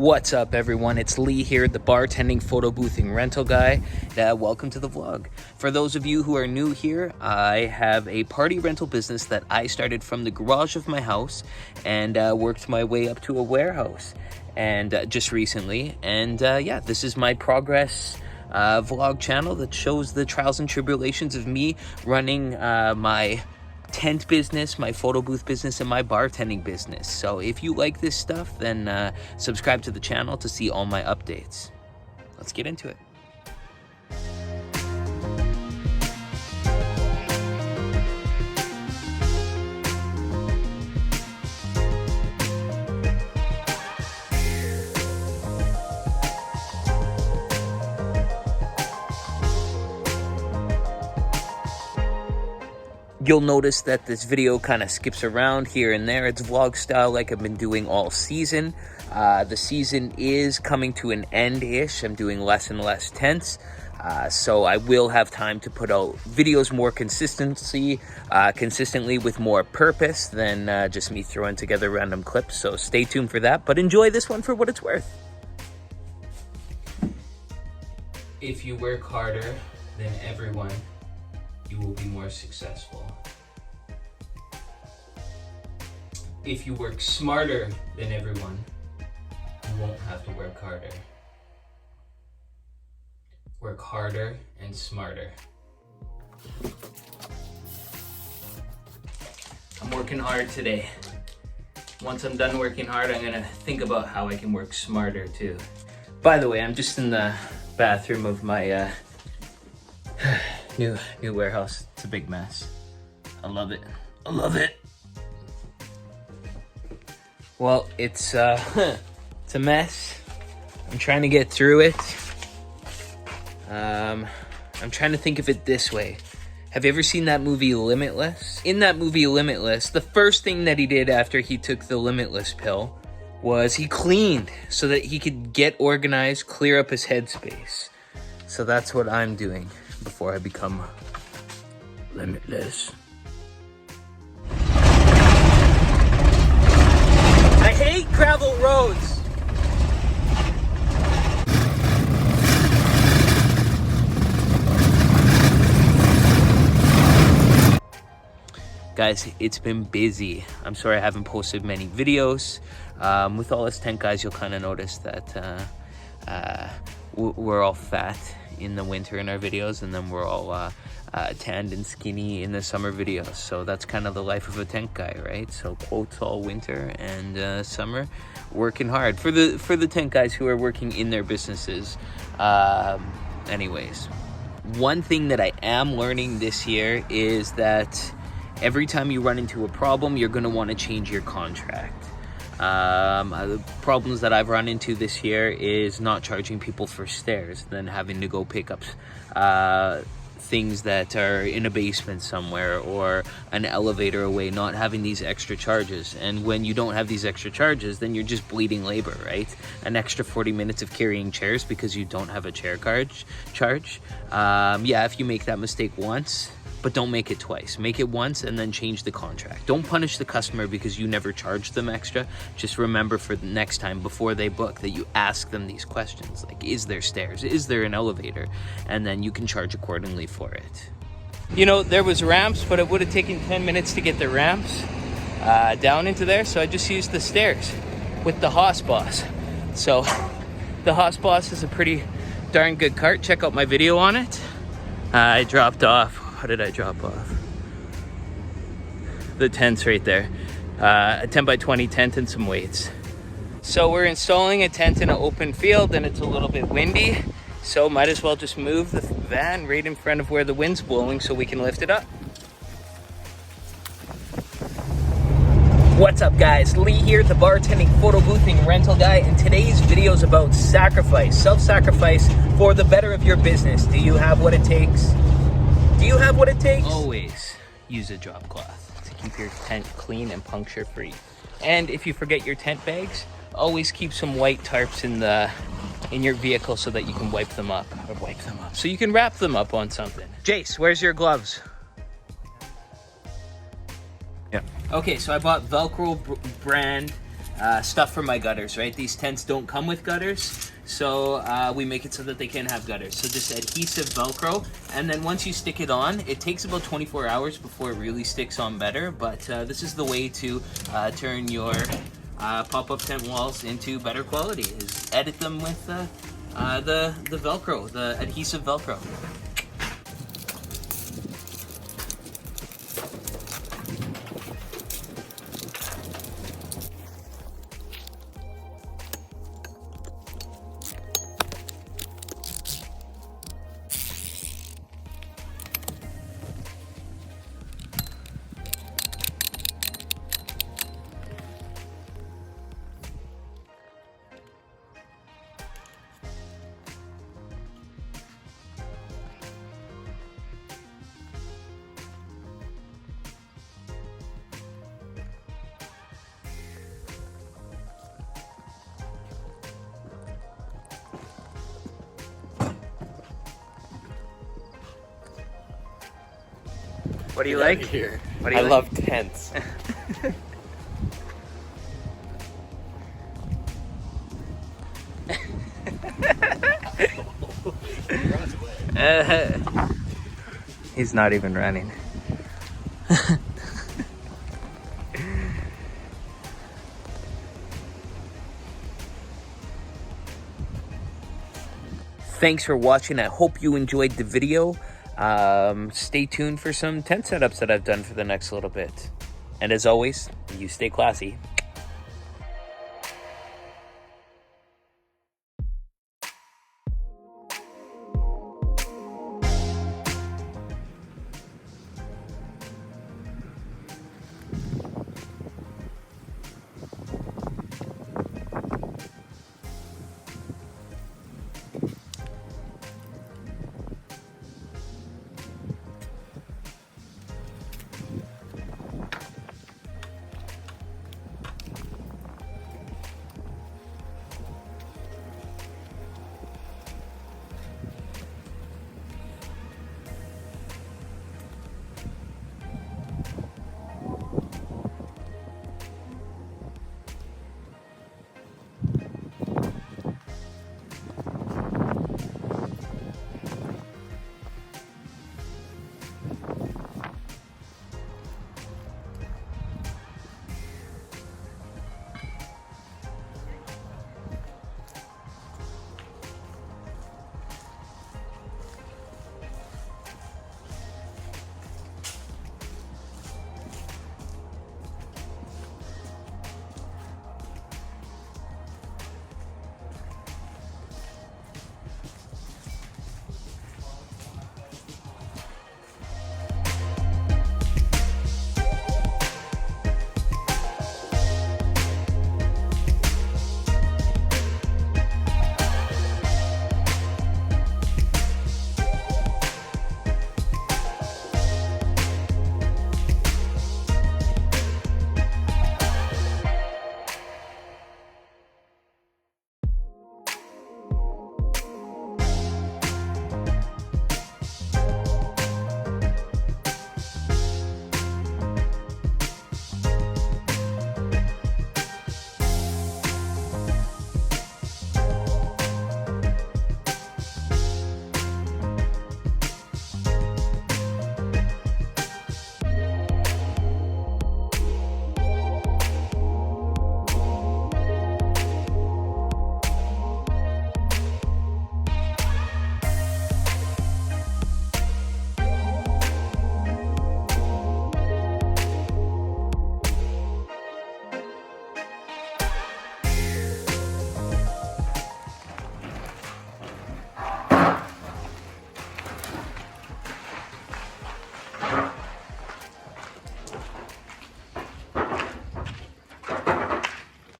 What's up, everyone? It's Lee here, the bartending, photo boothing rental guy. Welcome to the vlog. For those of you who are new here, I have a party rental business that I started from the garage of my house and worked my way up to a warehouse and just recently. And yeah, this is my progress vlog channel that shows the trials and tribulations of me running my tent business, my photo booth business, and my bartending business. So if you like this stuff, then subscribe to the channel to see all my updates. Let's get into it. You'll notice that this video kind of skips around here and there. It's vlog style like I've been doing all season. The season is coming to an end-ish. I'm doing less and less tents. So I will have time to put out videos more consistently with more purpose than just me throwing together random clips. So stay tuned for that, but enjoy this one for what it's worth. If you work harder than everyone, you will be more successful. If you work smarter than everyone, you won't have to work harder. Work harder and smarter. I'm working hard today. Once I'm done working hard, I'm gonna think about how I can work smarter too. By the way, I'm just in the bathroom of my new warehouse. It's a big mess. I love it. I love it. Well, it's a mess. I'm trying to get through it. I'm trying to think of it this way. Have you ever seen that movie Limitless? In that movie Limitless, the first thing that he did after he took the Limitless pill was he cleaned so that he could get organized, clear up his headspace. So that's what I'm doing before I become limitless. I hate gravel roads. Guys, it's been busy. I'm sorry I haven't posted many videos. With all us tent guys, you'll kind of notice that we're all fat in the winter in our videos, and then we're all tanned and skinny in the summer videos. So that's kind of the life of a tent guy, right? So quotes all winter and summer, working hard for the tent guys who are working in their businesses. Anyways, one thing that I am learning this year is that every time you run into a problem, you're going to want to change your contract. The problems that I've run into this year is not charging people for stairs, then having to go pick up things that are in a basement somewhere or an elevator away, not having these extra charges. And when you don't have these extra charges, then you're just bleeding labor, right? An extra 40 minutes of carrying chairs because you don't have a chair charge. Yeah, if you make that mistake once, but don't make it twice. Make it once and then change the contract. Don't punish the customer because you never charged them extra. Just remember for the next time before they book that you ask them these questions. Like, is there stairs? Is there an elevator? And then you can charge accordingly for it. You know, there was ramps, but it would have taken 10 minutes to get the ramps down into there. So I just used the stairs with the Hoss Boss. So the Hoss Boss is a pretty darn good cart. Check out my video on it. I dropped off. How did I drop off? The tent's right there. A 10 by 20 tent and some weights. So we're installing a tent in an open field and it's a little bit windy. So might as well just move the van right in front of where the wind's blowing so we can lift it up. What's up, guys? Lee here, the bartending, photo boothing rental guy, and today's video is about sacrifice, self-sacrifice for the better of your business. Do you have what it takes? Do you have what it takes? Always use a drop cloth to keep your tent clean and puncture free. And if you forget your tent bags, always keep some white tarps in your vehicle so that you can wipe them up. So you can wrap them up on something. Jace, where's your gloves? Yeah. Okay, so I bought Velcro brand stuff for my gutters, right? These tents don't come with gutters, so we make it so that they can have gutters. So this adhesive Velcro, and then once you stick it on, it takes about 24 hours before it really sticks on better, but this is the way to turn your pop-up tent walls into better quality, is edit them with the Velcro, the adhesive Velcro. What do you like? Here. What do you I like? love tents. He's not even running. Thanks for watching. I hope you enjoyed the video. Stay tuned for some tent setups that I've done for the next little bit. And as always, you stay classy.